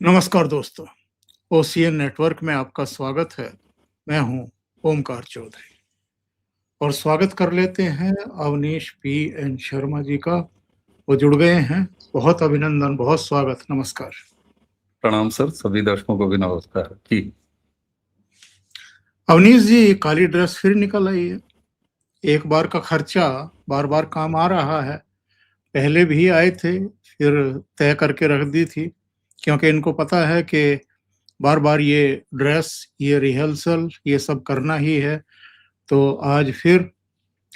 नमस्कार दोस्तों, OCN network में आपका स्वागत है। मैं हूं ओमकार चौधरी और स्वागत कर लेते हैं अवनीश पी एन शर्मा जी का। वो जुड़ गए हैं। बहुत अभिनंदन, बहुत स्वागत, नमस्कार। प्रणाम सर, सभी दर्शकों को भी नमस्कार जी। अवनीश जी, काली ड्रेस फिर निकल आई है। एक बार का खर्चा बार बार काम आ रहा है। पहले भी आए थे, फिर तय करके रख दी थी, क्योंकि इनको पता है कि बार बार ये ड्रेस, ये रिहर्सल, ये सब करना ही है। तो आज फिर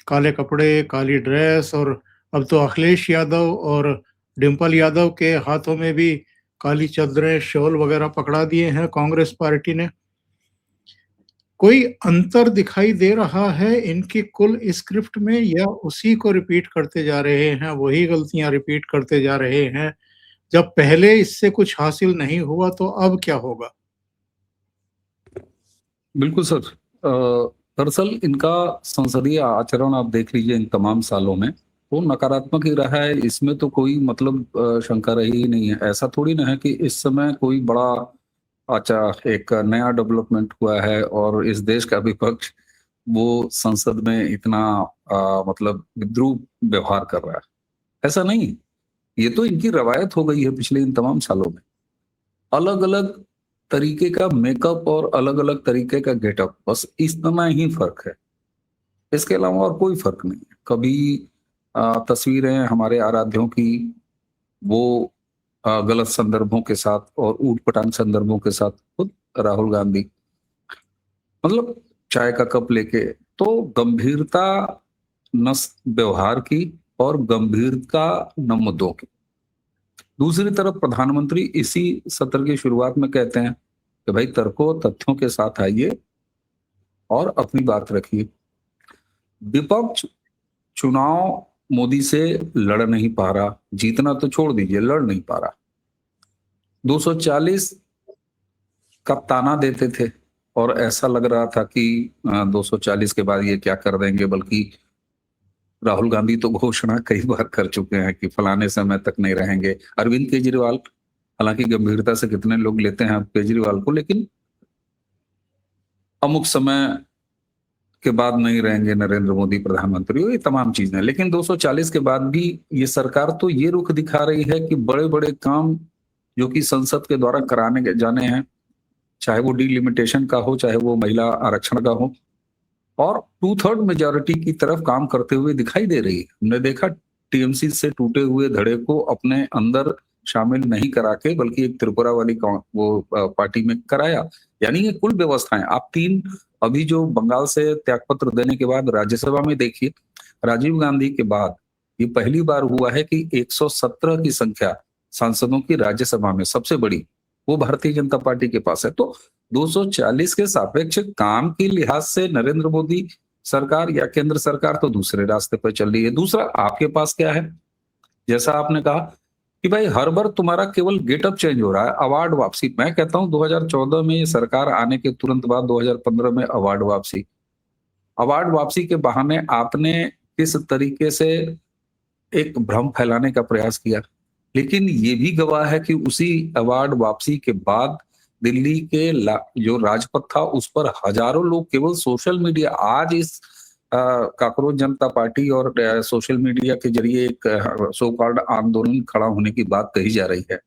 काले कपड़े, काली ड्रेस, और अब तो अखिलेश यादव और डिम्पल यादव के हाथों में भी काली चादरें, शॉल वगैरह पकड़ा दिए हैं कांग्रेस पार्टी ने। कोई अंतर दिखाई दे रहा है इनकी कुल स्क्रिप्ट में, या उसी को रिपीट करते जा रहे हैं, वही गलतियां रिपीट करते जा रहे हैं? जब पहले इससे कुछ हासिल नहीं हुआ तो अब क्या होगा? बिल्कुल सर। दरअसल इनका संसदीय आचरण आप देख लीजिए इन तमाम सालों में, वो नकारात्मक ही रहा है। इसमें तो कोई मतलब शंका रही ही नहीं है। ऐसा थोड़ी ना है कि इस समय कोई बड़ा एक नया डेवलपमेंट हुआ है और इस देश का विपक्ष वो संसद में इतना मतलब विद्रूप व्यवहार कर रहा है। ऐसा नहीं, ये तो इनकी रवायत हो गई है पिछले इन तमाम सालों में। अलग अलग तरीके का मेकअप और अलग अलग तरीके का गेटअप, बस इतना ही फर्क है। इसके अलावा और कोई फर्क नहीं है। कभी तस्वीरें हमारे आराध्यों की वो गलत संदर्भों के साथ और ऊट पटांग संदर्भों के साथ, खुद राहुल गांधी मतलब चाय का कप लेके, तो गंभीरता न व्यवहार की और गंभीरता न मुद्दों की। दूसरी तरफ प्रधानमंत्री इसी सत्र की शुरुआत में कहते हैं कि भाई तर्कों तथ्यों के साथ आइए और अपनी बात रखिए। विपक्ष चुनाव मोदी से लड़ नहीं पा रहा, जीतना तो छोड़ दीजिए, लड़ नहीं पा रहा। 240 का ताना देते थे और ऐसा लग रहा था कि 240 के बाद ये क्या कर देंगे, बल्कि राहुल गांधी तो घोषणा कई बार कर चुके हैं कि फलाने समय तक नहीं रहेंगे। अरविंद केजरीवाल, हालांकि गंभीरता से कितने लोग लेते हैं केजरीवाल को, लेकिन अमुक समय के बाद नहीं रहेंगे नरेंद्र मोदी प्रधानमंत्री, ये तमाम चीजें। लेकिन 240 के बाद भी ये सरकार तो ये रुख दिखा रही है कि बड़े बड़े काम जो कि संसद के द्वारा कराने जाने हैं, चाहे वो डिलिमिटेशन का हो, चाहे वो महिला आरक्षण का हो, और 2/3 मेजोरिटी की तरफ काम करते हुए दिखाई दे रही है। हमने देखा टीएमसी से टूटे हुए धड़े को अपने अंदर शामिल नहीं करा के, बल्कि एक त्रिपुरा वाली वो पार्टी में कराया। यानी ये कुल व्यवस्थाएं आप तीन, अभी जो बंगाल से त्यागपत्र देने के बाद राज्यसभा में देखिए, राजीव गांधी के बाद ये पहली बार हुआ है कि 117 की संख्या सांसदों की राज्यसभा में सबसे बड़ी वो भारतीय जनता पार्टी के पास है। तो 240 के सापेक्ष काम के लिहाज से नरेंद्र मोदी सरकार या केंद्र सरकार तो दूसरे रास्ते पर चल रही है। दूसरा, आपके पास क्या है? जैसा आपने कहा कि भाई हर बार तुम्हारा केवल गेटअप चेंज हो रहा है, अवार्ड वापसी। मैं कहता हूं 2014 में ये सरकार आने के तुरंत बाद 2015 में अवार्ड वापसी। अवार्ड वापसी के बहाने आपने किस तरीके से एक भ्रम फैलाने का प्रयास किया। लेकिन ये भी गवाह है कि उसी अवार्ड वापसी के बाद दिल्ली के जो राजपथ था उस पर हजारों लोग केवल सोशल मीडिया, आज इस काकरोच जनता पार्टी और सोशल मीडिया के जरिए एक सो कॉल्ड आंदोलन खड़ा होने की बात कही जा रही है।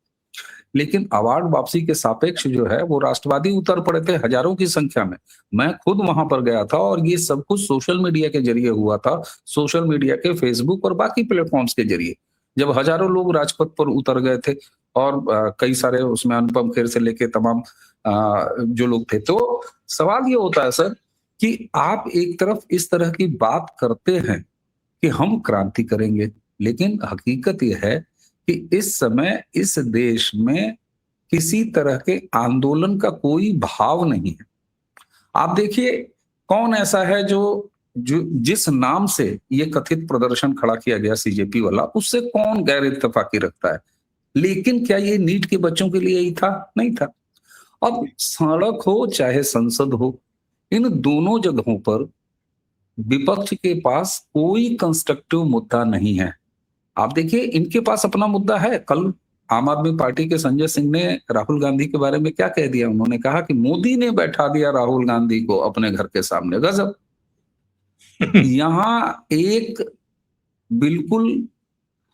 लेकिन अवार्ड वापसी के सापेक्ष जो है वो राष्ट्रवादी उतर पड़े थे हजारों की संख्या में। मैं खुद वहां पर गया था और ये सब कुछ सोशल मीडिया के जरिए हुआ था, सोशल मीडिया के फेसबुक और बाकी प्लेटफॉर्म्स के जरिए, जब हजारों लोग राजपथ पर उतर गए थे और कई सारे उसमें अनुपम खेर से लेके तमाम जो लोग थे। तो सवाल ये होता है सर कि आप एक तरफ इस तरह की बात करते हैं कि हम क्रांति करेंगे, लेकिन हकीकत यह है कि इस समय इस देश में किसी तरह के आंदोलन का कोई भाव नहीं है। आप देखिए कौन ऐसा है जो जिस नाम से ये कथित प्रदर्शन खड़ा किया गया सीजेपी वाला, उससे कौन गैर इत्तेफाकी रखता है? लेकिन क्या ये नीट के बच्चों के लिए ही था? नहीं था। अब सड़क हो चाहे संसद हो, इन दोनों जगहों पर विपक्ष के पास कोई कंस्ट्रक्टिव मुद्दा नहीं है। आप देखिए इनके पास अपना मुद्दा है। कल आम आदमी पार्टी के संजय सिंह ने राहुल गांधी के बारे में क्या कह दिया? उन्होंने कहा कि मोदी ने बैठा दिया राहुल गांधी को अपने घर के सामने। गजब। यहां एक बिल्कुल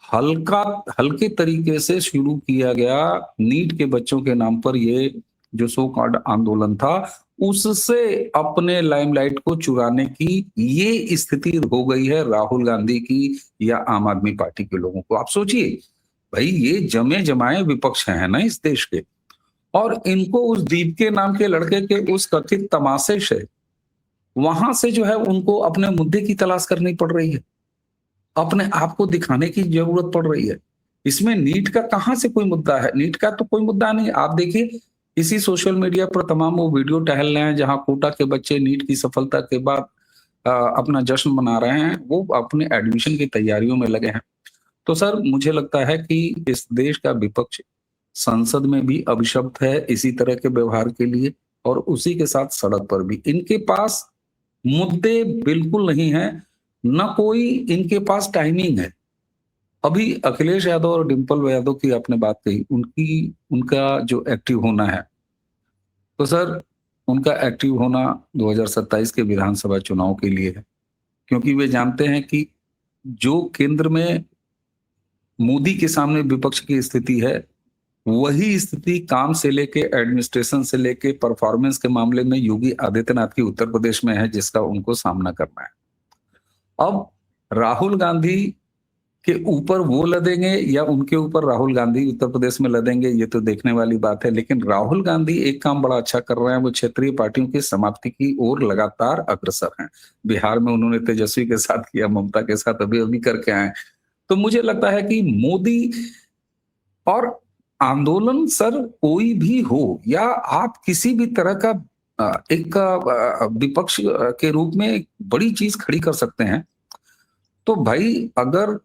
हल्के तरीके से शुरू किया गया नीट के बच्चों के नाम पर ये जो सो कॉल्ड आंदोलन था, उससे अपने लाइमलाइट को चुराने की ये स्थिति हो गई है राहुल गांधी की या आम आदमी पार्टी के लोगों को। आप सोचिए भाई, ये जमे जमाए विपक्ष हैं ना इस देश के, और इनको उस दीप के नाम के लड़के के उस कथित तमाशे से वहां से जो है उनको अपने मुद्दे की तलाश करनी पड़ रही है, अपने आप को दिखाने की जरूरत पड़ रही है। इसमें नीट का कहां से कोई मुद्दा है? नीट का तो कोई मुद्दा नहीं। आप देखिए इसी सोशल मीडिया पर तमाम वो वीडियो टहल रहे हैं जहां कोटा के बच्चे नीट की सफलता के बाद अपना जश्न मना रहे हैं, वो अपने एडमिशन की तैयारियों में लगे हैं। तो सर मुझे लगता है कि इस देश का विपक्ष संसद में भी अभिशप्त है इसी तरह के व्यवहार के लिए, और उसी के साथ सड़क पर भी। इनके पास मुद्दे बिल्कुल नहीं है, न कोई इनके पास टाइमिंग है। अभी अखिलेश यादव और डिंपल यादव की आपने बात कही, उनका जो एक्टिव होना है, तो सर उनका एक्टिव होना 2027 के विधानसभा चुनाव के लिए है, क्योंकि वे जानते हैं कि जो केंद्र में मोदी के सामने विपक्ष की स्थिति है, वही स्थिति काम से लेके एडमिनिस्ट्रेशन से लेके परफॉर्मेंस के मामले में योगी आदित्यनाथ की उत्तर प्रदेश में है, जिसका उनको सामना करना है। अब राहुल गांधी के ऊपर वो लदेंगे या उनके ऊपर राहुल गांधी उत्तर प्रदेश में लदेंगे, ये तो देखने वाली बात है। लेकिन राहुल गांधी एक काम बड़ा अच्छा कर रहे हैं, वो क्षेत्रीय पार्टियों की समाप्ति की ओर लगातार अग्रसर हैं। बिहार में उन्होंने तेजस्वी के साथ किया, ममता के साथ अभी अभी करके आए। तो मुझे लगता है कि मोदी और आंदोलन सर कोई भी हो, या आप किसी भी तरह का एक विपक्ष के रूप में एक बड़ी चीज खड़ी कर सकते हैं, तो भाई अगर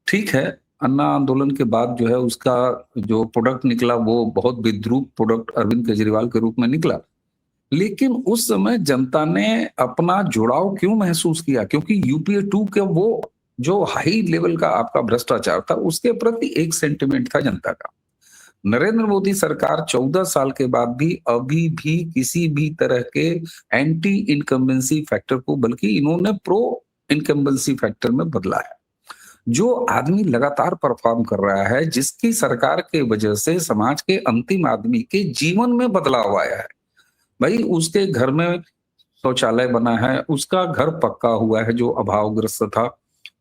ठीक है अन्ना आंदोलन के बाद जो है उसका जो प्रोडक्ट निकला वो बहुत विद्रूप प्रोडक्ट अरविंद केजरीवाल के रूप में निकला, लेकिन उस समय जनता ने अपना जुड़ाव क्यों महसूस किया? क्योंकि यूपीए 2 के वो जो हाई लेवल का आपका भ्रष्टाचार था, उसके प्रति एक सेंटिमेंट था जनता का। नरेंद्र मोदी सरकार 14 साल के बाद भी अभी भी किसी भी तरह के एंटी इनकम्बेंसी फैक्टर को, बल्कि इन्होंने प्रो इनकम्बेंसी फैक्टर में बदला है। जो आदमी लगातार परफॉर्म कर रहा है, जिसकी सरकार के वजह से समाज के अंतिम आदमी के जीवन में बदलाव आया है, भाई उसके घर में शौचालय बना है, उसका घर पक्का हुआ है जो अभावग्रस्त था,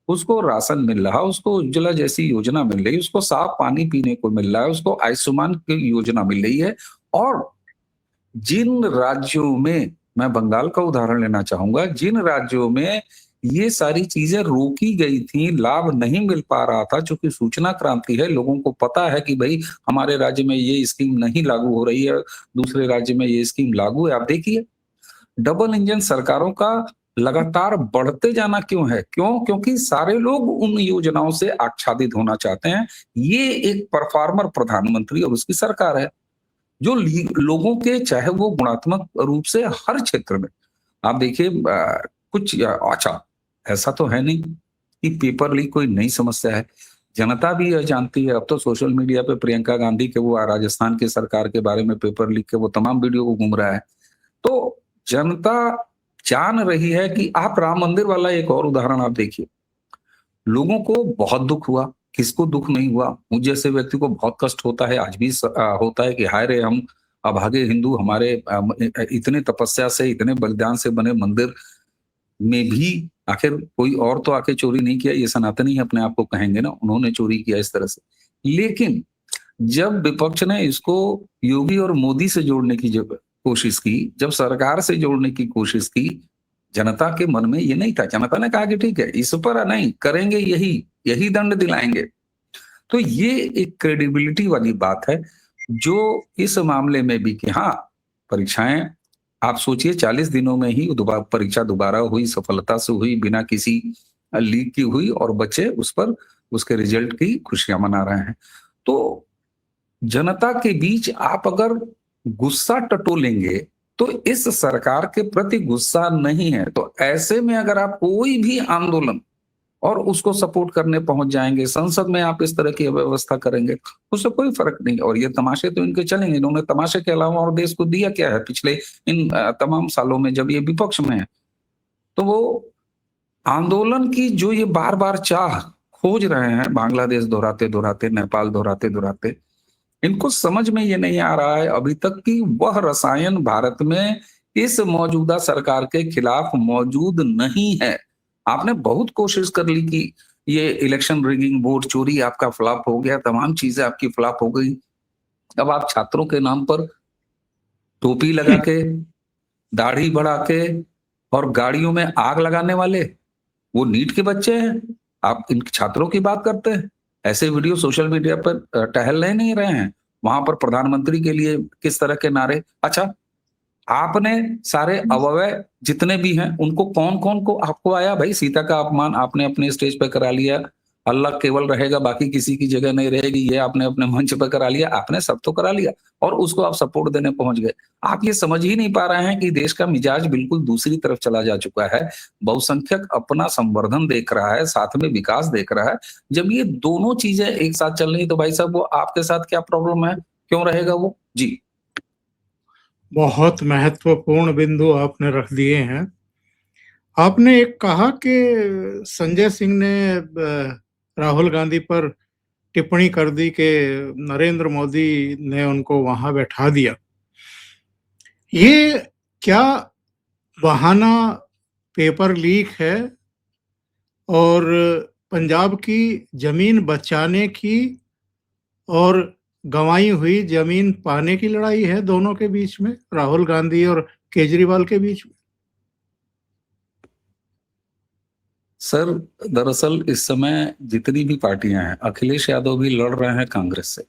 उसको राशन मिल रहा, उसको उज्ज्वला जैसी योजना मिल रही, उसको साफ पानी पीने को मिल रहा है, उसको आयुष्मान की योजना मिल रही है। और जिन राज्यों में, मैं बंगाल का उदाहरण लेना चाहूंगा, जिन राज्यों में ये सारी चीजें रोकी गई थी, लाभ नहीं मिल पा रहा था, चूंकि सूचना क्रांति है, लोगों को पता है कि भाई हमारे राज्य में ये स्कीम नहीं लागू हो रही है, दूसरे राज्य में ये स्कीम लागू है। आप देखिए डबल इंजन सरकारों का लगातार बढ़ते जाना क्यों है? क्योंकि सारे लोग उन योजनाओं से आच्छादित होना चाहते हैं। ये एक परफॉर्मर प्रधानमंत्री और उसकी सरकार है, जो लोगों के, चाहे वो गुणात्मक रूप से हर क्षेत्र में, आप देखिए कुछ अच्छा ऐसा तो है नहीं कि पेपर लीक कोई नई समस्या है, जनता भी यह जानती है। अब तो सोशल मीडिया पे प्रियंका गांधी के वो राजस्थान की सरकार के बारे में पेपर लीक के वो तमाम वीडियो को घूम रहा है। तो जनता जान रही है कि आप राम मंदिर वाला एक और उदाहरण आप देखिए, लोगों को बहुत दुख हुआ, किसको दुख नहीं हुआ? मुझ जैसे व्यक्ति को बहुत कष्ट होता है, आज भी होता है कि हाय रे, हम अभागे हिंदू, हमारे इतने तपस्या से, इतने बलिदान से बने मंदिर में भी आखिर कोई और तो आके चोरी नहीं किया, ये सनातनी अपने आप को कहेंगे ना, उन्होंने चोरी किया इस तरह से। लेकिन जब विपक्ष ने इसको योगी और मोदी से जोड़ने की कोशिश की, जब सरकार से जोड़ने की कोशिश की, जनता के मन में ये नहीं था। जनता ने कहा कि ठीक है, इस पर नहीं करेंगे, यही दंड दिलाएंगे। तो ये एक क्रेडिबिलिटी वाली बात है जो इस मामले में भी कि हाँ, परीक्षाएं आप सोचिए 40 दिनों में ही परीक्षा दोबारा हुई, सफलता से हुई, बिना किसी लीक की हुई, और बच्चे उस पर उसके रिजल्ट की खुशियां मना रहे हैं। तो जनता के बीच आप अगर गुस्सा टटोलेंगे तो इस सरकार के प्रति गुस्सा नहीं है, तो ऐसे में अगर आप कोई भी आंदोलन और उसको सपोर्ट करने पहुंच जाएंगे, संसद में आप इस तरह की व्यवस्था करेंगे, उससे कोई फर्क नहीं। और ये तमाशे तो इनके चलेंगे, इन्होंने तमाशे के अलावा और देश को दिया क्या है पिछले इन तमाम सालों में जब ये विपक्ष में है। तो वो आंदोलन की जो ये बार बार चाह खोज रहे हैं, बांग्लादेश दोहराते दोहराते, नेपाल दोहराते दोहराते, इनको समझ में ये नहीं आ रहा है अभी तक कि वह रसायन भारत में इस मौजूदा सरकार के खिलाफ मौजूद नहीं है। आपने बहुत कोशिश कर ली कि ये इलेक्शन रिगिंग, वोट चोरी आपका फ्लॉप हो गया, तमाम चीजें आपकी फ्लॉप हो गई। अब आप छात्रों के नाम पर टोपी लगा के, दाढ़ी बढ़ा के और गाड़ियों में आग लगाने वाले वो नीट के बच्चे हैं, आप इन छात्रों की बात करते हैं। ऐसे वीडियो सोशल मीडिया पर टहल नहीं रहे हैं। वहां पर प्रधानमंत्री के लिए किस तरह के नारे। अच्छा, आपने सारे अवयव जितने भी हैं उनको कौन कौन को आपको आया भाई? सीता का अपमान आपने अपने स्टेज पे करा लिया, अल्लाह केवल रहेगा बाकी किसी की जगह नहीं रहेगी, ये आपने अपने मंच पे करा लिया, आपने सब तो करा लिया और उसको आप सपोर्ट देने पहुंच गए। आप ये समझ ही नहीं पा रहे हैं कि देश का मिजाज बिल्कुल दूसरी तरफ चला जा चुका है। बहुसंख्यक अपना संवर्धन देख रहा है, साथ में विकास देख रहा है। जब ये दोनों चीजें एक साथ चल रही तो भाई साहब वो आपके साथ क्या प्रॉब्लम है, क्यों रहेगा वो? जी। बहुत महत्वपूर्ण बिंदु आपने रख दिए हैं। आपने एक कहा कि संजय सिंह ने राहुल गांधी पर टिप्पणी कर दी कि नरेंद्र मोदी ने उनको वहां बैठा दिया। ये क्या बहाना पेपर लीक है और पंजाब की जमीन बचाने की और गंवाई हुई जमीन पाने की लड़ाई है दोनों के बीच में, राहुल गांधी और केजरीवाल के बीच में? सर, दरअसल इस समय जितनी भी पार्टियां हैं, अखिलेश यादव भी लड़ रहे हैं कांग्रेस से,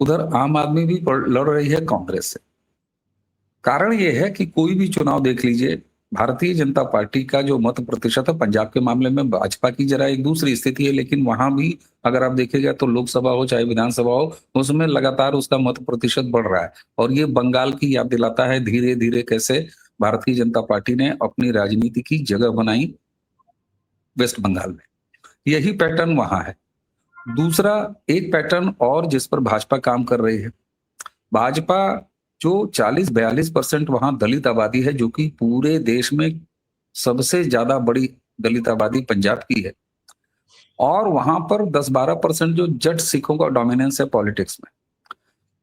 उधर आम आदमी भी लड़ रही है कांग्रेस से। कारण यह है कि कोई भी चुनाव देख लीजिए, भारतीय जनता पार्टी का जो मत प्रतिशत है, पंजाब के मामले में भाजपा की जरा एक दूसरी स्थिति है, लेकिन वहां भी अगर आप देखेगा तो लोकसभा हो चाहे विधानसभा हो, उसमें लगातार उसका मत प्रतिशत बढ़ रहा है। और ये बंगाल की याद दिलाता है धीरे धीरे कैसे भारतीय जनता पार्टी ने अपनी राजनीति की जगह बनाई वेस्ट बंगाल में। यही पैटर्न वहां है। दूसरा एक पैटर्न और जिस पर भाजपा काम कर रही है, भाजपा जो 40-42% वहां दलित आबादी है, जो कि पूरे देश में सबसे ज्यादा बड़ी दलित आबादी पंजाब की है, और वहां पर 10-12% जो जट सिखों का डोमिनेंस है पॉलिटिक्स में।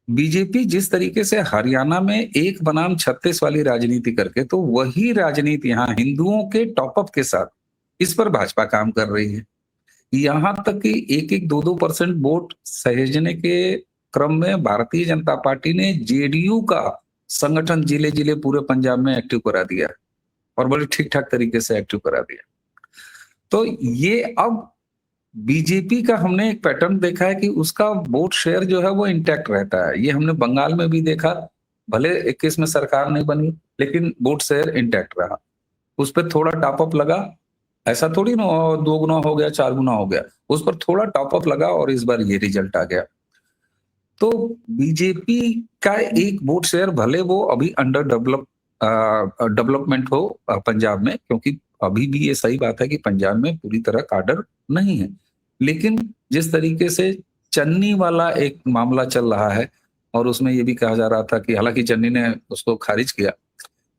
बीजेपी जिस तरीके से हरियाणा में एक बनाम 36 वाली राजनीति करके, तो वही राजनीति यहाँ हिंदुओं के टॉपअप के साथ इस पर भाजपा काम कर रही है। यहां तक कि 1-2% वोट सहेजने के क्रम में भारतीय जनता पार्टी ने जेडीयू का संगठन जिले जिले पूरे पंजाब में एक्टिव करा दिया और बड़े ठीक ठाक तरीके से एक्टिव करा दिया। तो ये अब बीजेपी का हमने एक पैटर्न देखा है कि उसका वोट शेयर जो है वो इंटैक्ट रहता है। ये हमने बंगाल में भी देखा, भले 21 में सरकार नहीं बनी लेकिन वोट शेयर इंटैक्ट रहा। उस पर थोड़ा टॉपअप लगा, ऐसा थोड़ी ना 2 गुना हो गया 4 गुना हो गया, उस पर थोड़ा टॉपअप लगा और इस बार ये रिजल्ट आ गया। तो बीजेपी का एक वोट शेयर भले वो अभी अंडर डेवलपमेंट हो पंजाब में, क्योंकि अभी भी ये सही बात है कि पंजाब में पूरी तरह काडर नहीं है, लेकिन जिस तरीके से चन्नी वाला एक मामला चल रहा है और उसमें ये भी कहा जा रहा था कि हालांकि चन्नी ने उसको खारिज किया,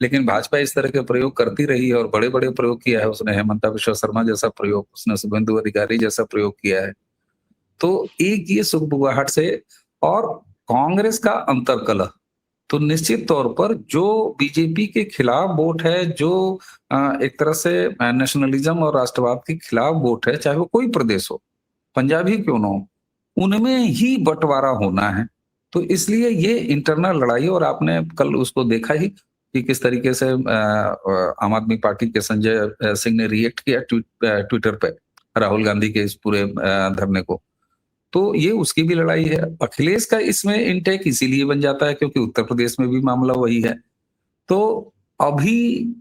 लेकिन भाजपा इस तरह के प्रयोग करती रही है और बड़े बड़े प्रयोग किया है उसने। हेमंता बिश्वा शर्मा जैसा प्रयोग, उसने शुभेंदु अधिकारी जैसा प्रयोग किया है। तो एक ये सुगबुगाहट से और कांग्रेस का अंतरकलह, तो निश्चित तौर पर जो बीजेपी के खिलाफ वोट है, जो एक तरह से नेशनलिज्म और राष्ट्रवाद के खिलाफ वोट है, चाहे वो कोई प्रदेश हो, पंजाब ही क्यों ना हो, उनमें ही बंटवारा होना है। तो इसलिए ये इंटरनल लड़ाई, और आपने कल उसको देखा ही कि किस तरीके से आम आदमी पार्टी के संजय सिंह ने रिएक्ट किया ट्विटर पे राहुल गांधी के इस पूरे धरने को। तो ये उसकी भी लड़ाई है। अखिलेश का इसमें इंटेक इसीलिए बन जाता है क्योंकि उत्तर प्रदेश में भी मामला वही है। तो अभी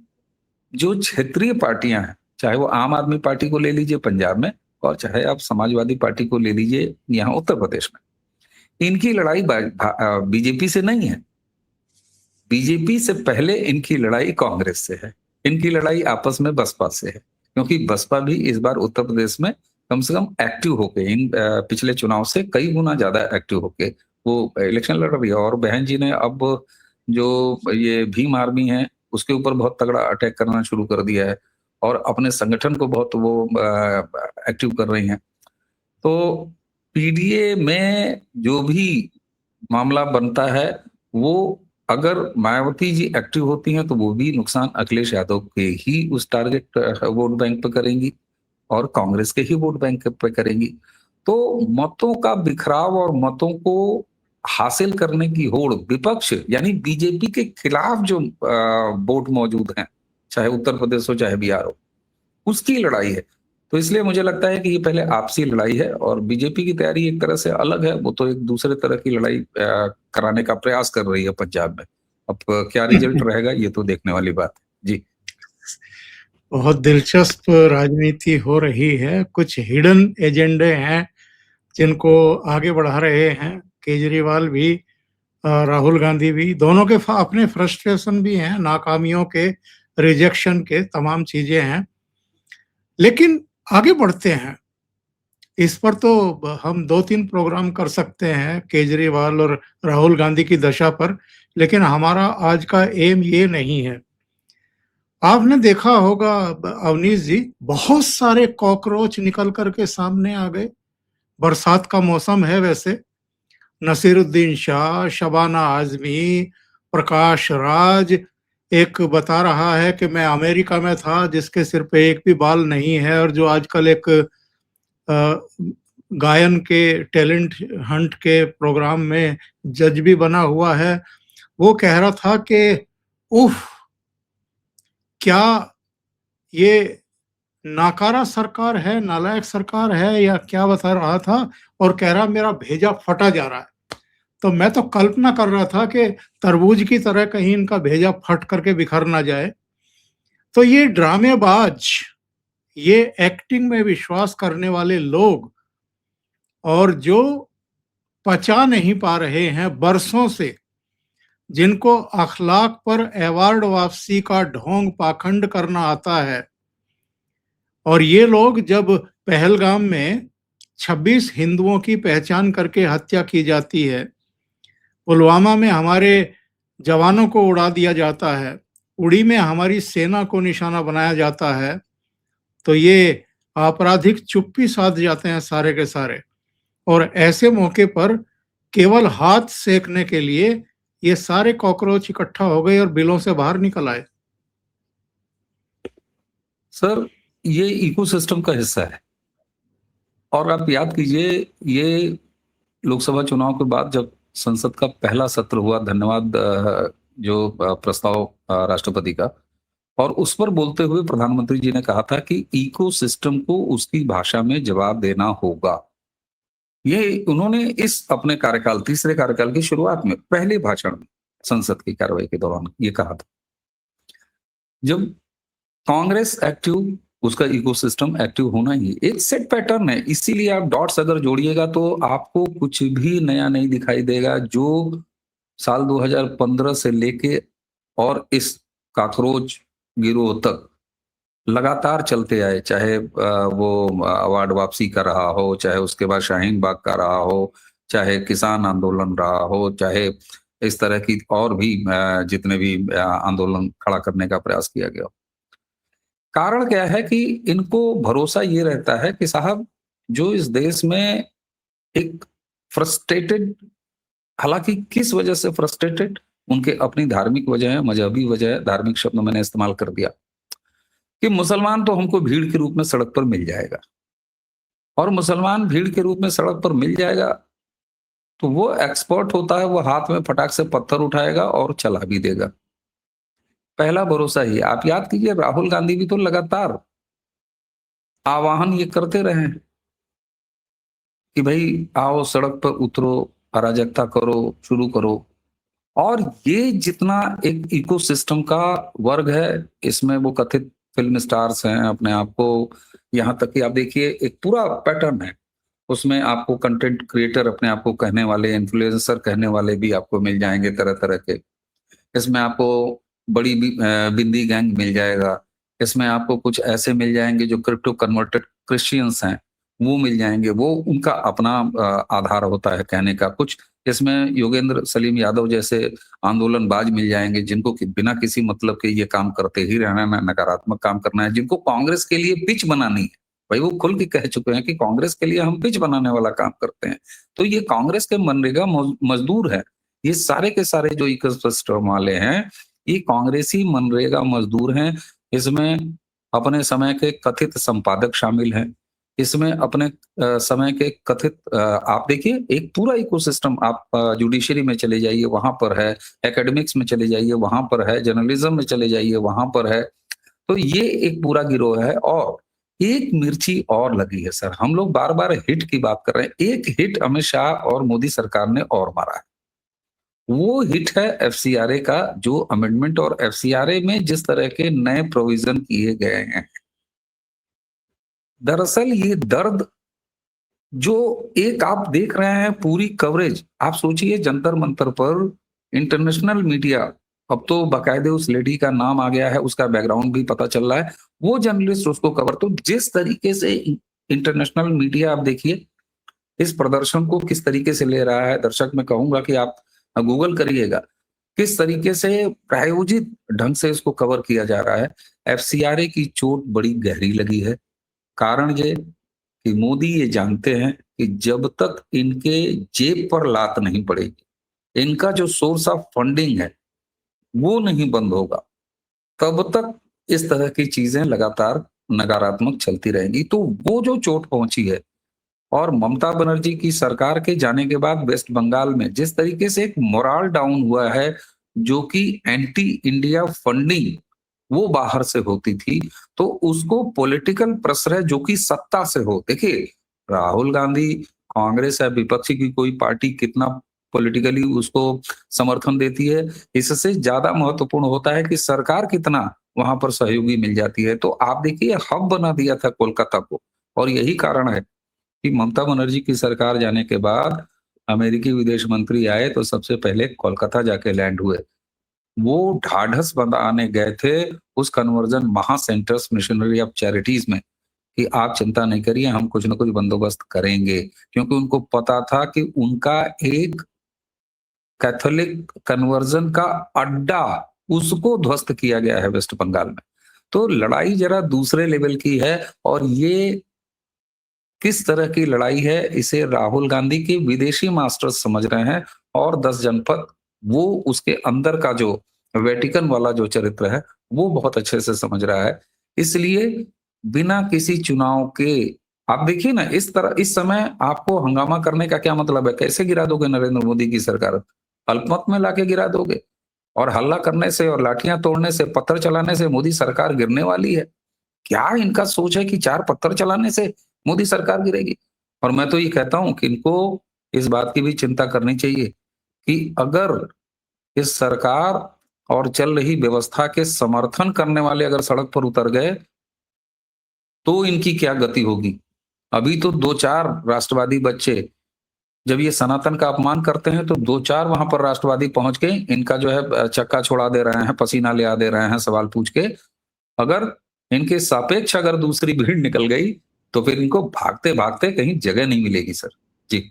जो क्षेत्रीय पार्टियां हैं, चाहे वो आम आदमी पार्टी को ले लीजिए पंजाब में, और चाहे आप समाजवादी पार्टी को ले लीजिए यहाँ उत्तर प्रदेश में, इनकी लड़ाई बीजेपी से नहीं है। बीजेपी से पहले इनकी लड़ाई कांग्रेस से है, इनकी लड़ाई आपस में बसपा से है, क्योंकि बसपा भी इस बार उत्तर प्रदेश में कम से कम एक्टिव होके इन पिछले चुनाव से कई गुना ज्यादा एक्टिव होके वो इलेक्शन लड़ रही है। और बहन जी ने अब जो ये भीम आर्मी है उसके ऊपर बहुत तगड़ा अटैक करना शुरू कर दिया है और अपने संगठन को बहुत वो एक्टिव कर रही हैं। तो पीडीए में जो भी मामला बनता है वो अगर मायावती जी एक्टिव होती हैं तो वो भी नुकसान अखिलेश यादव के ही उस टारगेट वोट बैंक पे करेंगी और कांग्रेस के ही वोट बैंक पे करेंगी। तो मतों का बिखराव और मतों को हासिल करने की होड़ विपक्ष यानी बीजेपी के खिलाफ जो वोट मौजूद हैं, चाहे उत्तर प्रदेश हो चाहे बिहार हो, उसकी लड़ाई है। तो इसलिए मुझे लगता है कि ये पहले आपसी लड़ाई है और बीजेपी की तैयारी एक तरह से अलग है। वो तो एक दूसरे तरह की लड़ाई कराने का प्रयास कर रही है पंजाब में। अब क्या रिजल्ट रहेगा ये तो देखने वाली बात है। जी, बहुत दिलचस्प राजनीति हो रही है। कुछ हिडन एजेंडे हैं जिनको आगे बढ़ा रहे हैं केजरीवाल भी, राहुल गांधी भी। दोनों के अपने फ्रस्ट्रेशन भी हैं, नाकामियों के, रिजेक्शन के, तमाम चीजें हैं। लेकिन आगे बढ़ते हैं। इस पर तो हम 2-3 प्रोग्राम कर सकते हैं केजरीवाल और राहुल गांधी की दशा पर, लेकिन हमारा आज का एम ये नहीं है। आपने देखा होगा अवनीश जी, बहुत सारे कॉकरोच निकल करके सामने आ गए। बरसात का मौसम है वैसे। नसीरुद्दीन शाह, शबाना आजमी, प्रकाश राज। एक बता रहा है कि मैं अमेरिका में था जिसके सिर पे एक भी बाल नहीं है और जो आजकल एक गायन के टैलेंट हंट के प्रोग्राम में जज भी बना हुआ है। वो कह रहा था कि उफ, क्या ये नाकारा सरकार है, नालायक सरकार है, या क्या बता रहा था। और कह रहा मेरा भेजा फटा जा रहा है। तो मैं तो कल्पना कर रहा था कि तरबूज की तरह कहीं इनका भेजा फट करके बिखर ना जाए। तो ये ड्रामेबाज, ये एक्टिंग में विश्वास करने वाले लोग, और जो पचा नहीं पा रहे हैं बरसों से, जिनको अखलाक पर अवार्ड वापसी का ढोंग पाखंड करना आता है, और ये लोग जब पहलगाम में 26 हिंदुओं की पहचान करके हत्या की जाती है, पुलवामा में हमारे जवानों को उड़ा दिया जाता है, उड़ी में हमारी सेना को निशाना बनाया जाता है, तो ये आपराधिक चुप्पी साध जाते हैं सारे के सारे। और ऐसे मौके पर केवल हाथ सेकने के लिए ये सारे कॉकरोच इकट्ठा हो गए और बिलों से बाहर निकल आए। सर ये इकोसिस्टम का हिस्सा है। और आप याद कीजिए ये लोकसभा चुनाव के बाद जब संसद का पहला सत्र हुआ, धन्यवाद जो प्रस्ताव राष्ट्रपति का, और उस पर बोलते हुए प्रधानमंत्री जी ने कहा था कि इकोसिस्टम को उसकी भाषा में जवाब देना होगा। ये उन्होंने इस अपने कार्यकाल, तीसरे कार्यकाल की शुरुआत में पहले भाषण में संसद की कार्रवाई के दौरान ये कहा था। जब कांग्रेस एक्टिव, उसका इकोसिस्टम एक्टिव होना ही एक सेट पैटर्न है। इसीलिए आप डॉट्स अगर जोड़िएगा तो आपको कुछ भी नया नहीं दिखाई देगा। जो साल 2015 से लेके और इस काकरोच गिरोह तक लगातार चलते आए, चाहे वो अवार्ड वापसी का रहा हो, चाहे उसके बाद शाहीन बाग का रहा हो, चाहे किसान आंदोलन रहा हो, चाहे इस तरह की और भी जितने भी आंदोलन खड़ा करने का प्रयास किया गया। कारण क्या है कि इनको भरोसा ये रहता है कि साहब जो इस देश में एक फ्रस्ट्रेटेड, हालांकि किस वजह से फ्रस्ट्रेटेड, उनके अपनी धार्मिक वजह है, मजहबी वजह है। धार्मिक शब्द मैंने इस्तेमाल कर दिया कि मुसलमान तो हमको भीड़ के रूप में सड़क पर मिल जाएगा, और मुसलमान भीड़ के रूप में सड़क पर मिल जाएगा तो वो एक्सपर्ट होता है, वो हाथ में फटाक से पत्थर उठाएगा और चला भी देगा। पहला भरोसा ही। आप याद कीजिए राहुल गांधी भी तो लगातार आह्वान ये करते रहे कि भाई आओ सड़क पर उतरो, अराजकता करो, शुरू करो। और ये जितना एक इकोसिस्टम का वर्ग है, इसमें वो कथित फिल्म स्टार्स हैं, अपने आप को, यहाँ तक कि आप देखिए एक पूरा पैटर्न है, उसमें आपको कंटेंट क्रिएटर अपने आप को कहने वाले, इन्फ्लुएंसर कहने वाले भी आपको मिल जाएंगे तरह तरह के। इसमें आपको बड़ी बिंदी गैंग मिल जाएगा, इसमें आपको कुछ ऐसे मिल जाएंगे जो क्रिप्टो कन्वर्टेड क्रिश्चियंस हैं, वो मिल जाएंगे, वो उनका अपना आधार होता है कहने का। कुछ इसमें योगेंद्र सलीम यादव जैसे आंदोलनबाज मिल जाएंगे, जिनको कि बिना किसी मतलब के ये काम करते ही रहना है, नकारात्मक काम करना है, जिनको कांग्रेस के लिए पिच बनानी है। भाई वो खुल के कह चुके हैं कि कांग्रेस के लिए हम पिच बनाने वाला काम करते हैं। तो ये कांग्रेस के मनरेगा मजदूर है। ये सारे के सारे जो इकोसिस्टम वाले हैं, ये कांग्रेसी मनरेगा मजदूर हैं। इसमें अपने समय के कथित संपादक शामिल हैं। इसमें अपने समय के कथित आप देखिए एक पूरा इकोसिस्टम, आप जुडिशरी में चले जाइए वहां पर है, एकेडमिक्स में चले जाइए वहां पर है, जर्नलिज्म में चले जाइए वहां पर है। तो ये एक पूरा गिरोह है। और एक मिर्ची और लगी है सर, हम लोग बार बार हिट की बात कर रहे हैं, एक हिट अमित शाह और मोदी सरकार ने और मारा है। वो हिट है एफसीआरए का, जो अमेंडमेंट और एफसीआरए में जिस तरह के नए प्रोविजन किए गए हैं। दरअसल ये दर्द जो एक आप देख रहे हैं पूरी कवरेज, आप सोचिए जंतर मंतर पर इंटरनेशनल मीडिया, अब तो बाकायदे उस लेडी का नाम आ गया है, उसका बैकग्राउंड भी पता चल रहा है, वो जर्नलिस्ट उसको कवर, तो जिस तरीके से इंटरनेशनल मीडिया आप देखिए इस प्रदर्शन को किस तरीके से ले रहा है। दर्शक मैं कहूंगा कि आप गूगल करिएगा किस तरीके से प्रायोजित ढंग से इसको कवर किया जा रहा है। एफसीआरए की चोट बड़ी गहरी लगी है। कारण ये कि मोदी ये जानते हैं कि जब तक इनके जेब पर लात नहीं पड़ेगी, इनका जो सोर्स ऑफ फंडिंग है वो नहीं बंद होगा, तब तक इस तरह की चीजें लगातार नकारात्मक चलती रहेंगी। तो वो जो चोट पहुंची है, और ममता बनर्जी की सरकार के जाने के बाद वेस्ट बंगाल में जिस तरीके से एक मोराल डाउन हुआ है, जो कि एंटी इंडिया फंडिंग वो बाहर से होती थी, तो उसको पॉलिटिकल प्रेशर है जो कि सत्ता से हो। देखिए राहुल गांधी, कांग्रेस है, विपक्षी की कोई पार्टी कितना पॉलिटिकली उसको समर्थन देती है, इससे ज्यादा महत्वपूर्ण होता है कि सरकार कितना वहां पर सहयोगी मिल जाती है। तो आप देखिए हब बना दिया था कोलकाता को, और यही कारण है कि ममता बनर्जी की सरकार जाने के बाद अमेरिकी विदेश मंत्री आए तो सबसे पहले कोलकाता जाके लैंड हुए। वो ढाढ़स बनाने गए थे उस कन्वर्जन महा सेंटर्स मिशनरी ऑफ चैरिटीज में कि आप चिंता नहीं करिए, हम कुछ ना कुछ बंदोबस्त करेंगे, क्योंकि उनको पता था कि उनका एक कैथोलिक कन्वर्जन का अड्डा उसको ध्वस्त किया गया है वेस्ट बंगाल में। तो लड़ाई जरा दूसरे लेवल की है, और ये किस तरह की लड़ाई है इसे राहुल गांधी के विदेशी मास्टर्स समझ रहे हैं, और 10 जनपद वो उसके अंदर का जो वेटिकन वाला जो चरित्र है वो बहुत अच्छे से समझ रहा है। इसलिए बिना किसी चुनाव के आप देखिए ना, इस तरह इस समय आपको हंगामा करने का क्या मतलब है? कैसे गिरा दोगे नरेंद्र मोदी की सरकार? अल्पमत में लाके गिरा दोगे, और हल्ला करने से और लाठियां तोड़ने से, पत्थर चलाने से मोदी सरकार गिरने वाली है? क्या इनका सोच है कि 4 पत्थर चलाने से मोदी सरकार गिरेगी? और मैं तो ये कहता हूं कि इनको इस बात की भी चिंता करनी चाहिए कि अगर इस सरकार और चल रही व्यवस्था के समर्थन करने वाले अगर सड़क पर उतर गए, तो इनकी क्या गति होगी। अभी तो 2-4 राष्ट्रवादी बच्चे जब ये सनातन का अपमान करते हैं, तो 2-4 वहां पर राष्ट्रवादी पहुंच के इनका जो है चक्का छोड़ा दे रहे हैं, पसीना ले आ दे रहे हैं सवाल पूछ के। अगर इनके सापेक्ष अगर दूसरी भीड़ निकल गई, तो फिर इनको भागते-भागते कहीं जगह नहीं मिलेगी सर। जी।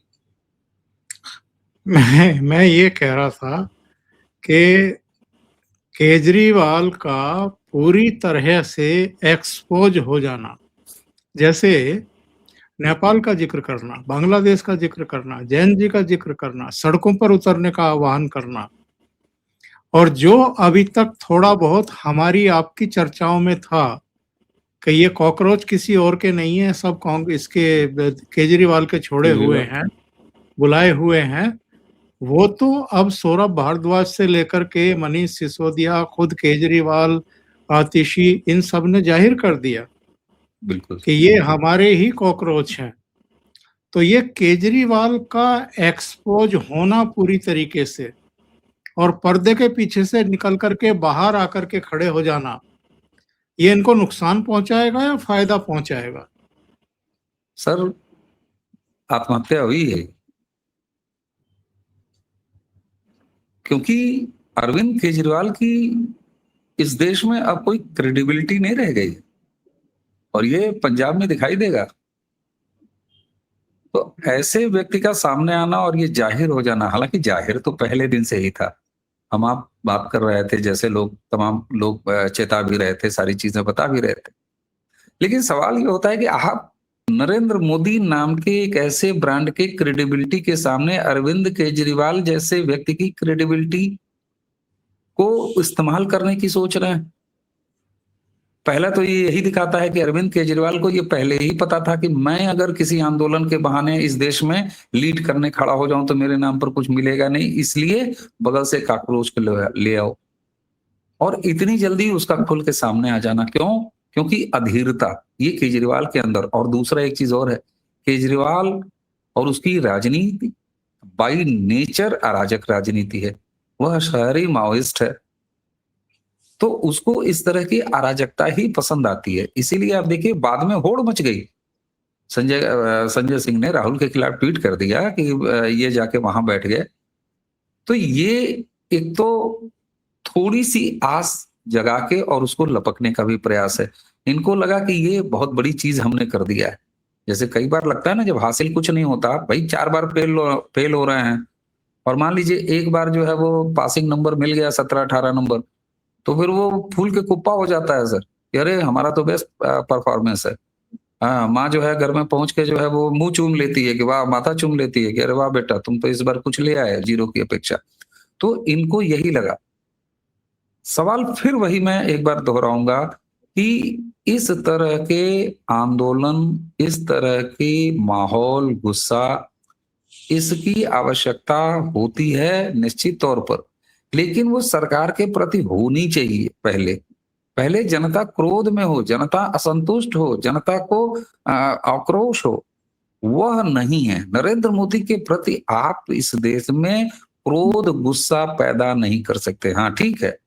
मैं ये कह रहा था कि केजरीवाल का पूरी तरह से एक्सपोज हो जाना, जैसे नेपाल का जिक्र करना, बांग्लादेश का जिक्र करना, जैन जी का जिक्र करना, सड़कों पर उतरने का आह्वान करना, और जो अभी तक थोड़ा बहुत हमारी आपकी चर्चाओं में था कि ये कॉकरोच किसी और के नहीं है, सब कांग्रेस के केजरीवाल के छोड़े हुए हैं, बुलाए हुए हैं, वो तो अब सौरभ भारद्वाज से लेकर के मनीष सिसोदिया, खुद केजरीवाल, आतिशी, इन सब ने जाहिर कर दिया बिल्कुल। कि ये हमारे ही कॉकरोच हैं। तो ये केजरीवाल का एक्सपोज होना पूरी तरीके से, और पर्दे के पीछे से निकल करके बाहर आकर के खड़े हो जाना, ये इनको नुकसान पहुंचाएगा या फायदा पहुंचाएगा? सर आत्महत्या हुई है, क्योंकि अरविंद केजरीवाल की इस देश में अब कोई क्रेडिबिलिटी नहीं रह गई और ये पंजाब में दिखाई देगा। तो ऐसे व्यक्ति का सामने आना और ये जाहिर हो जाना, हालांकि जाहिर तो पहले दिन से ही था। हम आप बात कर रहे थे जैसे लोग, तमाम लोग चेता भी रहे थे, सारी चीजें बता भी रहे थे। लेकिन सवाल ये होता है कि आप नरेंद्र मोदी नाम के एक ऐसे ब्रांड के क्रेडिबिलिटी के सामने अरविंद केजरीवाल जैसे व्यक्ति की क्रेडिबिलिटी को इस्तेमाल करने की सोच रहे हैं। पहला तो ये यही दिखाता है कि अरविंद केजरीवाल को ये पहले ही पता था कि मैं अगर किसी आंदोलन के बहाने इस देश में लीड करने खड़ा हो जाऊं तो मेरे नाम पर कुछ मिलेगा नहीं, इसलिए बगल से काकरोच को ले आओ। और इतनी जल्दी उसका खुल के सामने आ जाना क्यों? क्योंकि अधीरता ये केजरीवाल के अंदर। और दूसरा एक चीज और है, केजरीवाल और उसकी राजनीति बाई नेचर अराजक राजनीति है। वह शहरी माओइस्ट है, तो उसको इस तरह की अराजकता ही पसंद आती है। इसीलिए आप देखिए बाद में होड़ मच गई। संजय सिंह ने राहुल के खिलाफ ट्वीट कर दिया कि ये जाके वहां बैठ गए। तो ये एक तो थोड़ी सी आस जगा के और उसको लपकने का भी प्रयास है। इनको लगा कि ये बहुत बड़ी चीज हमने कर दिया है। जैसे कई बार लगता है ना, जब हासिल कुछ नहीं होता, भाई 4 बार फेल हो रहे हैं और मान लीजिए एक बार जो है वो पासिंग नंबर मिल गया 17-18 नंबर, तो फिर वो फूल के कुप्पा हो जाता है सर कि अरे हमारा तो बेस्ट परफॉर्मेंस है। हाँ, माँ जो है घर में पहुंच के जो है वो मुंह चूम लेती है कि वाह, माथा चूम लेती है कि अरे वाह बेटा, तुम तो इस बार कुछ ले आए जीरो की अपेक्षा। तो इनको यही लगा। सवाल फिर वही मैं एक बार दोहराऊंगा कि इस तरह के आंदोलन, इस तरह की माहौल, गुस्सा, इसकी आवश्यकता होती है निश्चित तौर पर, लेकिन वो सरकार के प्रति होनी चाहिए। पहले जनता क्रोध में हो, जनता असंतुष्ट हो, जनता को आक्रोश हो, वह नहीं है। नरेंद्र मोदी के प्रति आप इस देश में क्रोध, गुस्सा पैदा नहीं कर सकते। हाँ ठीक है,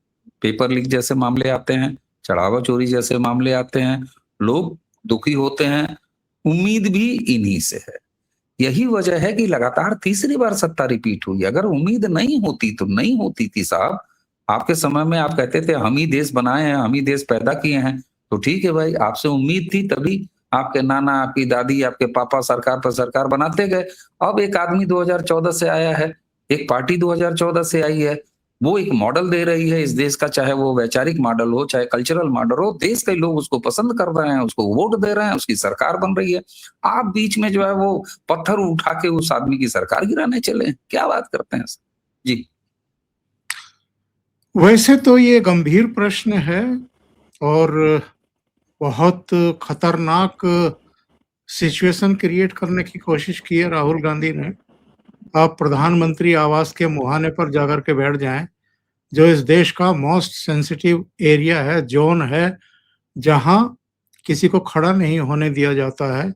पेपर लीक जैसे मामले आते हैं, चढ़ावा चोरी जैसे मामले आते हैं, लोग दुखी होते हैं, उम्मीद भी इन्हीं से है। यही वजह है कि लगातार तीसरी बार सत्ता रिपीट हुई। अगर उम्मीद नहीं होती तो नहीं होती थी साहब। आपके समय में आप कहते थे हम ही देश बनाए हैं, हम ही देश पैदा किए हैं, तो ठीक है भाई, आपसे उम्मीद थी तभी आपके नाना, आपकी दादी, आपके पापा सरकार पर सरकार बनाते गए। अब एक आदमी 2014 से आया है, एक पार्टी 2014 से आई है, वो एक मॉडल दे रही है इस देश का, चाहे वो वैचारिक मॉडल हो, चाहे कल्चरल मॉडल हो, देश के लोग उसको पसंद कर रहे हैं, उसको वोट दे रहे हैं, उसकी सरकार बन रही है। आप बीच में जो है वो पत्थर उठा के उस आदमी की सरकार गिराने चले, क्या बात करते हैं जी? वैसे तो ये गंभीर प्रश्न है और बहुत खतरनाक सिचुएशन क्रिएट करने की कोशिश की है राहुल गांधी ने। आप प्रधानमंत्री आवास के मुहाने पर जाकर के बैठ जाएं, जो इस देश का मोस्ट सेंसिटिव एरिया है, जोन है, जहां किसी को खड़ा नहीं होने दिया जाता है।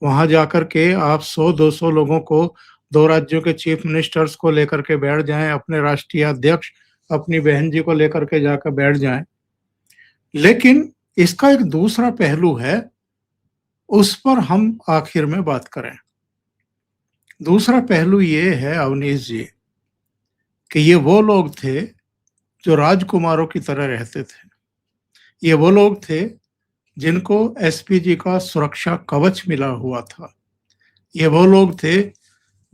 वहां जाकर के आप 100-200 लोगों को, 2 राज्यों के चीफ मिनिस्टर्स को लेकर के बैठ जाएं, अपने राष्ट्रीय अध्यक्ष, अपनी बहन जी को लेकर के जाकर बैठ जाएं। लेकिन इसका एक दूसरा पहलू है, उस पर हम आखिर में बात करें। दूसरा पहलू ये है अवनीश जी कि ये वो लोग थे जो राजकुमारों की तरह रहते थे। ये वो लोग थे जिनको एसपीजी का सुरक्षा कवच मिला हुआ था। ये वो लोग थे,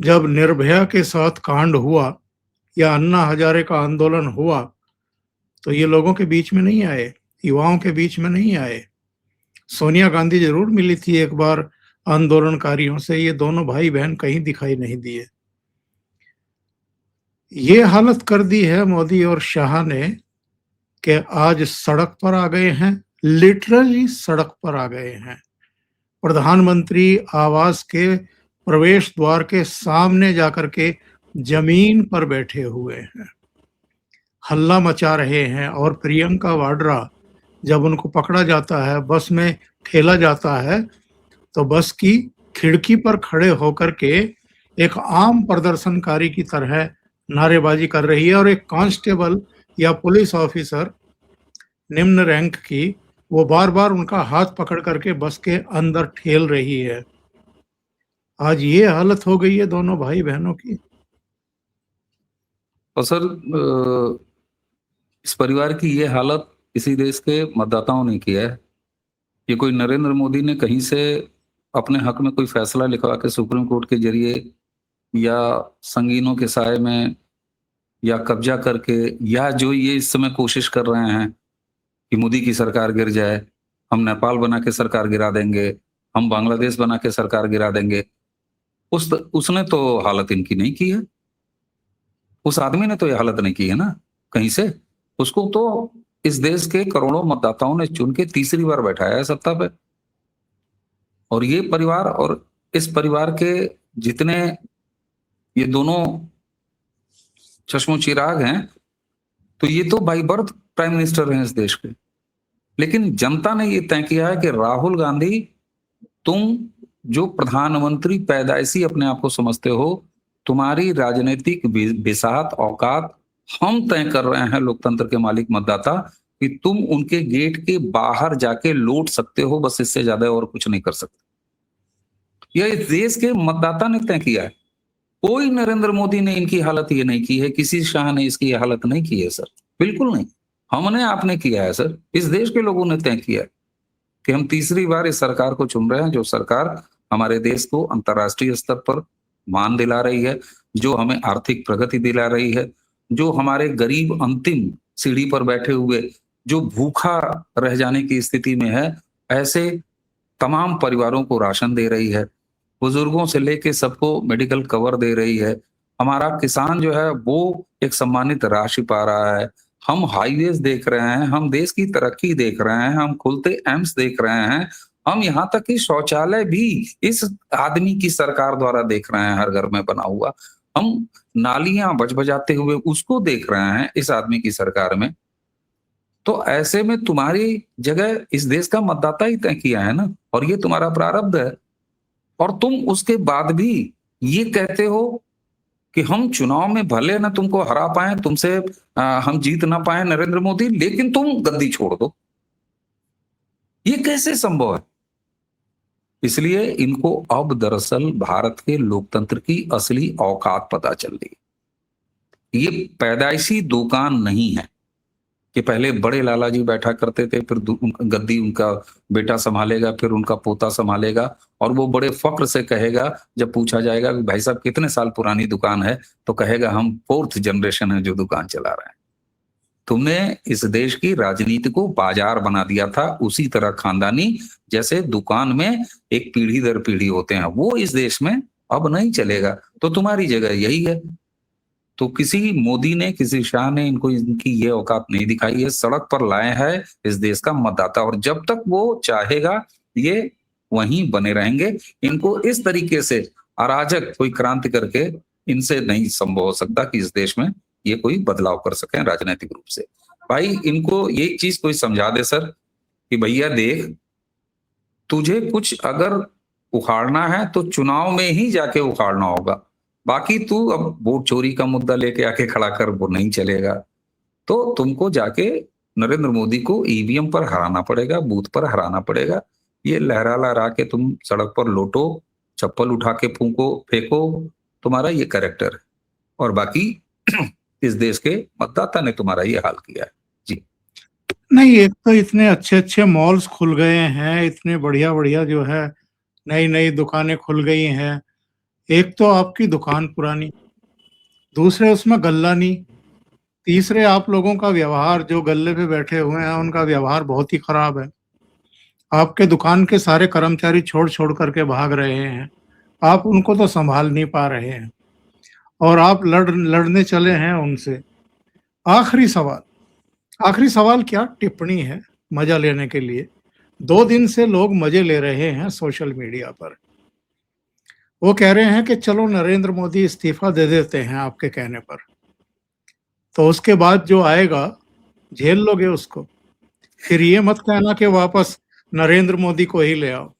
जब निर्भया के साथ कांड हुआ या अन्ना हजारे का आंदोलन हुआ तो ये लोगों के बीच में नहीं आए, युवाओं के बीच में नहीं आए। सोनिया गांधी जरूर मिली थी एक बार आंदोलनकारियों से, ये दोनों भाई बहन कहीं दिखाई नहीं दिए। ये हालत कर दी है मोदी और शाह ने कि आज सड़क पर आ गए हैं, लिटरली सड़क पर आ गए हैं। प्रधानमंत्री आवास के प्रवेश द्वार के सामने जाकर के जमीन पर बैठे हुए हैं, हल्ला मचा रहे हैं। और प्रियंका वाड्रा, जब उनको पकड़ा जाता है, बस में ठेला जाता है, तो बस की खिड़की पर खड़े होकर के एक आम प्रदर्शनकारी की तरह नारेबाजी कर रही है। और एक कांस्टेबल या पुलिस ऑफिसर निम्न रैंक की, वो बार बार उनका हाथ पकड़ करके बस के अंदर ठेल रही है। आज ये हालत हो गई है दोनों भाई बहनों की। और सर, इस परिवार की ये हालत किसी देश के मतदाताओं ने किया है। ये कोई नरेंद्र मोदी ने कहीं से अपने हक में कोई फैसला लिखवा के सुप्रीम कोर्ट के जरिए या संगीनों के साए में या कब्जा करके, या जो ये इस समय कोशिश कर रहे हैं कि मोदी की सरकार गिर जाए, हम नेपाल बना के सरकार गिरा देंगे, हम बांग्लादेश बना के सरकार गिरा देंगे, उसने तो हालत इनकी नहीं की है। उस आदमी ने तो ये हालत नहीं की है ना कहीं से। उसको तो इस देश के करोड़ों मतदाताओं ने चुन के तीसरी बार बैठाया है सत्ता पे। और ये परिवार और इस परिवार के जितने ये दोनों चश्मो चिराग हैं, तो ये तो बाई बर्थ प्राइम मिनिस्टर हैं इस देश के। लेकिन जनता ने ये तय किया है कि राहुल गांधी, तुम जो प्रधानमंत्री पैदाइशी अपने आप को समझते हो, तुम्हारी राजनीतिक बिसात औकात हम तय कर रहे हैं, लोकतंत्र के मालिक मतदाता, कि तुम उनके गेट के बाहर जाके लौट सकते हो, बस इससे ज्यादा और कुछ नहीं कर सकते। यह इस देश के मतदाता ने तय किया है। कोई नरेंद्र मोदी ने इनकी हालत ये नहीं की है, किसी शाह ने इसकी हालत नहीं की है सर, बिल्कुल नहीं। हमने आपने किया है सर, इस देश के लोगों ने तय किया है कि हम तीसरी बार इस सरकार को चुन रहे हैं, जो सरकार हमारे देश को अंतर्राष्ट्रीय स्तर पर मान दिला रही है, जो हमें आर्थिक प्रगति दिला रही है, जो हमारे गरीब अंतिम सीढ़ी पर बैठे हुए जो भूखा रह जाने की स्थिति में है, ऐसे तमाम परिवारों को राशन दे रही है, बुजुर्गों से लेके सबको मेडिकल कवर दे रही है। हमारा किसान जो है वो एक सम्मानित राशि पा रहा है। हम हाईवेज देख रहे हैं, हम देश की तरक्की देख रहे हैं, हम खुलते एम्स देख रहे हैं, हम यहाँ तक कि शौचालय भी इस आदमी की सरकार द्वारा देख रहे हैं, हर घर में बना हुआ। हम नालियां बजबजाते हुए उसको देख रहे हैं इस आदमी की सरकार में। तो ऐसे में तुम्हारी जगह इस देश का मतदाता ही तय किया है ना, और ये तुम्हारा प्रारब्ध है। और तुम उसके बाद भी ये कहते हो कि हम चुनाव में भले ना तुमको हरा पाए, तुमसे हम जीत ना पाए नरेंद्र मोदी, लेकिन तुम गद्दी छोड़ दो। ये कैसे संभव है? इसलिए इनको अब दरअसल भारत के लोकतंत्र की असली औकात पता चल रही है। ये पैदाइशी दुकान नहीं है कि पहले बड़े लाला जी बैठा करते थे, फिर गद्दी उनका बेटा संभालेगा, फिर उनका पोता संभालेगा, और वो बड़े फक्र से कहेगा, जब पूछा जाएगा कि भाई साहब कितने साल पुरानी दुकान है, तो कहेगा हम 4th जनरेशन है जो दुकान चला रहे हैं। तुमने इस देश की राजनीति को बाजार बना दिया था, उसी तरह खानदानी जैसे दुकान में एक पीढ़ी दर पीढ़ी होते हैं, वो इस देश में अब नहीं चलेगा। तो तुम्हारी जगह यही है। तो किसी मोदी ने, किसी शाह ने इनको इनकी ये औकात नहीं दिखाई है। सड़क पर लाए हैं इस देश का मतदाता, और जब तक वो चाहेगा ये वहीं बने रहेंगे। इनको इस तरीके से अराजक कोई क्रांति करके इनसे नहीं संभव हो सकता कि इस देश में ये कोई बदलाव कर सके राजनीतिक रूप से। भाई इनको ये चीज कोई समझा दे सर कि भैया देख, तुझे कुछ अगर उखाड़ना है तो चुनाव में ही जाके उखाड़ना होगा, बाकी तू अब वोट चोरी का मुद्दा लेके आके खड़ा कर, वो नहीं चलेगा। तो तुमको जाके नरेंद्र मोदी को ईवीएम पर हराना पड़ेगा, बूथ पर हराना पड़ेगा। ये लहरा लहरा के तुम सड़क पर लौटो, चप्पल उठा के फूंको फेंको, तुम्हारा ये कैरेक्टर है। और बाकी इस देश के मतदाता ने तुम्हारा ये हाल किया है जी। नहीं, एक तो इतने अच्छे अच्छे मॉल्स खुल गए हैं, इतने बढ़िया बढ़िया जो है नई नई दुकानें खुल गई हैं। एक तो आपकी दुकान पुरानी, दूसरे उसमें गल्ला नहीं, तीसरे आप लोगों का व्यवहार, जो गल्ले पे बैठे हुए हैं उनका व्यवहार बहुत ही खराब है। आपके दुकान के सारे कर्मचारी छोड़ छोड़ करके भाग रहे हैं, आप उनको तो संभाल नहीं पा रहे हैं, और आप लड़ने चले हैं उनसे। आखिरी सवाल क्या टिप्पणी है मजा लेने के लिए। 2 दिन से लोग मजे ले रहे हैं सोशल मीडिया पर। वो कह रहे हैं कि चलो नरेंद्र मोदी इस्तीफा दे देते हैं आपके कहने पर, तो उसके बाद जो आएगा झेल लोगे उसको। फिर ये मत कहना कि वापस नरेंद्र मोदी को ही ले आओ।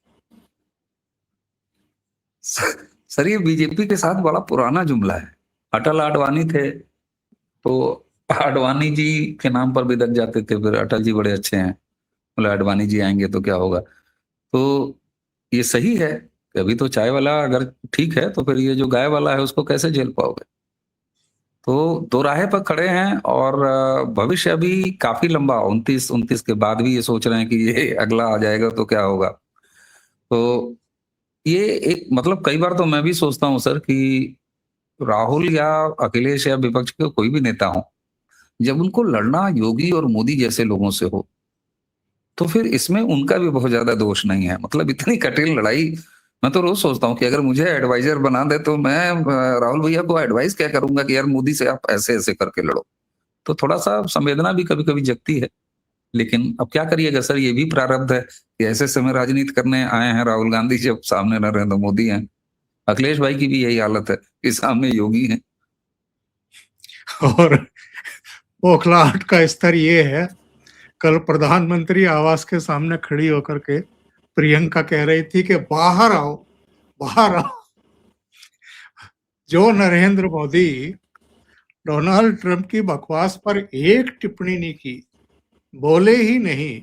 सर ये बीजेपी के साथ बड़ा पुराना जुमला है। अटल आडवाणी थे तो आडवाणी जी के नाम पर भी लग जाते थे, फिर अटल जी बड़े अच्छे हैं, बोले आडवाणी जी आएंगे तो क्या होगा। तो ये सही है कि अभी तो चाय वाला अगर ठीक है तो फिर ये जो गाय वाला है उसको कैसे झेल पाओगे। तो दो राहे पर खड़े हैं और भविष्य अभी काफी लंबा, 29 के बाद भी ये सोच रहे हैं कि ये अगला आ जाएगा तो क्या होगा। तो ये एक मतलब कई बार तो मैं भी सोचता हूँ सर कि राहुल या अखिलेश या विपक्ष के कोई भी नेता हो, जब उनको लड़ना योगी और मोदी जैसे लोगों से हो, तो फिर इसमें उनका भी बहुत ज्यादा दोष नहीं है। मतलब इतनी कठिन लड़ाई, मैं तो रोज सोचता हूँ कि अगर मुझे एडवाइजर बना दे तो मैं राहुल भैया को एडवाइस क्या करूंगा कि यार मोदी से आप ऐसे ऐसे करके लड़ो। तो थोड़ा सा संवेदना भी कभी कभी जगती है, लेकिन अब क्या करिएगा सर, ये भी प्रारब्ध है कि ऐसे समय राजनीति करने आए हैं राहुल गांधी जब सामने नरेंद्र मोदी हैं। अखिलेश भाई की भी यही हालत है कि सामने योगी हैं। और बौखलाहट का स्तर ये है, कल प्रधानमंत्री आवास के सामने खड़ी होकर के प्रियंका कह रही थी कि बाहर आओ, बाहर आओ। जो नरेंद्र मोदी डोनाल्ड ट्रंप की बकवास पर एक टिप्पणी नहीं की, बोले ही नहीं,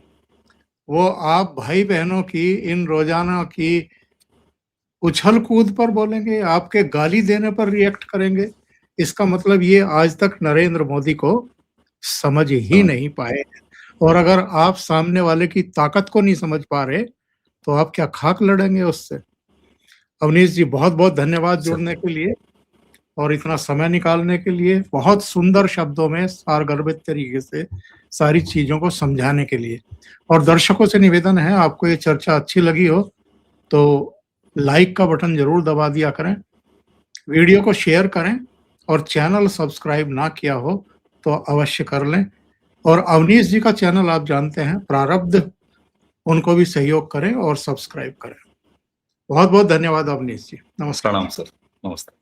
वो आप भाई बहनों की इन रोजाना की उछल कूद पर बोलेंगे, आपके गाली देने पर रिएक्ट करेंगे। इसका मतलब ये आज तक नरेंद्र मोदी को समझ ही नहीं पाए। और अगर आप सामने वाले की ताकत को नहीं समझ पा रहे तो आप क्या खाक लड़ेंगे उससे। अवनीश जी, बहुत बहुत धन्यवाद जुड़ने के लिए और इतना समय निकालने के लिए, बहुत सुंदर शब्दों में सारगर्भित तरीके से सारी चीजों को समझाने के लिए। और दर्शकों से निवेदन है, आपको ये चर्चा अच्छी लगी हो तो लाइक का बटन जरूर दबा दिया करें, वीडियो को शेयर करें और चैनल सब्सक्राइब ना किया हो तो अवश्य कर लें। और अवनीश जी का चैनल आप जानते हैं प्रारब्ध, उनको भी सहयोग करें और सब्सक्राइब करें। बहुत बहुत धन्यवाद अवनीश जी, नमस्कार। प्रणाम सर, नमस्ते।